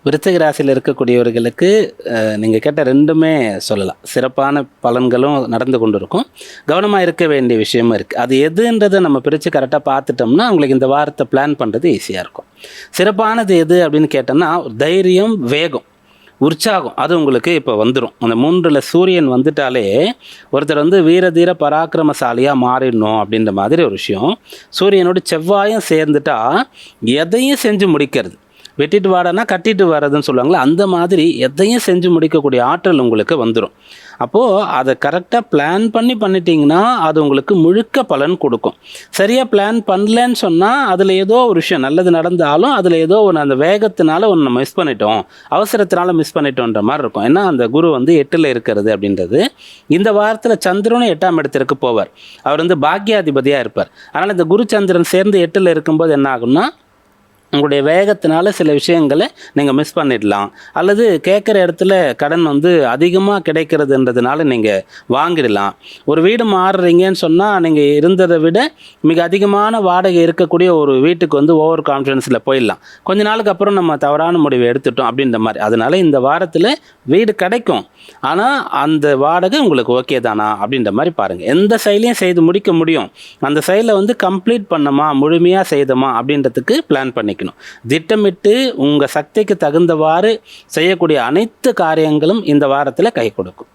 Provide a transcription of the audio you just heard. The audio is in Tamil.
விருச்சிக ராசியில் இருக்கக்கூடியவர்களுக்கு நீங்கள் கேட்ட ரெண்டுமே சொல்லலாம். சிறப்பான பலன்களும் நடந்து கொண்டு இருக்கும், கவனமாக இருக்க வேண்டிய விஷயமும் இருக்குது. அது எதுன்றதை நம்ம பிரித்து கரெக்டாக பார்த்துட்டோம்னா உங்களுக்கு இந்த வாரத்தை பிளான் பண்ணுறது ஈஸியாக இருக்கும். சிறப்பானது எது அப்படின்னு கேட்டோம்னா தைரியம், வேகம், உற்சாகம் அது உங்களுக்கு இப்போ வந்துடும். அந்த 3ல் சூரியன் வந்துட்டாலே ஒருத்தர் வந்து வீர தீர பராக்கிரமசாலியாக மாறிடணும் அப்படின்ற மாதிரி ஒரு விஷயம். சூரியனோட செவ்வாயும் சேர்ந்துட்டா எதையும் செஞ்சு முடிக்கிறது, வெட்டிட்டு வாடனா கட்டிட்டு வர்றதுன்னு சொல்லுவாங்களே, அந்த மாதிரி எதையும் செஞ்சு முடிக்கக்கூடிய ஆற்றல் உங்களுக்கு வந்துடும். அப்போது அதை கரெக்டாக பிளான் பண்ணிட்டீங்கன்னா அது உங்களுக்கு முழுக்க பலன் கொடுக்கும். சரியாக பிளான் பண்ணலன்னு சொன்னால் அதில் ஏதோ ஒரு விஷயம் நல்லது நடந்தாலும் அதில் ஏதோ ஒன்று அந்த வேகத்தினால ஒன்று நம்ம மிஸ் பண்ணிட்டோம், அவசரத்தினால மிஸ் பண்ணிட்டோன்ற மாதிரி இருக்கும். ஏன்னா அந்த குரு வந்து 8ல் இருக்கிறது அப்படின்றது. இந்த வாரத்தில் சந்திரனும் 8ஆம் இடத்திற்கு போவார். அவர் வந்து பாக்கியாதிபதியாக இருப்பார். அதனால் இந்த குரு சந்திரன் சேர்ந்து 8ல் இருக்கும்போது என்ன ஆகும்னா உங்களுடைய வேகத்தினால சில விஷயங்களை நீங்கள் மிஸ் பண்ணிடலாம், அல்லது கேட்குற இடத்துல கடன் வந்து அதிகமாக கிடைக்கிறதுன்றதுனால நீங்கள் வாங்கிடலாம். ஒரு வீடு மாறுறீங்கன்னு சொன்னால் நீங்கள் இருந்ததை விட மிக அதிகமான வாடகை இருக்கக்கூடிய ஒரு வீட்டுக்கு வந்து ஓவர் கான்ஃபிடென்ஸில் போயிடலாம். கொஞ்ச நாளுக்கு அப்புறம் நம்ம தவறான முடிவை எடுத்துட்டோம் அப்படின்ற மாதிரி. அதனால் இந்த வாரத்தில் வீடு கிடைக்கும், ஆனால் அந்த வாடகை உங்களுக்கு ஓகே தானா அப்படின்ற மாதிரி பாருங்கள். எந்த செயலையும் செய்து முடிக்க முடியும், அந்த செயலை வந்து கம்ப்ளீட் பண்ணமா முழுமையாக செய்தோமா அப்படின்றதுக்கு பிளான் பண்ணிக்கணும். திட்டமிட்டு உங்கள் சக்திக்கு தகுந்தவாறு செய்யக்கூடிய அனைத்து காரியங்களும் இந்த வாரத்தில் கை கொடுக்கும்.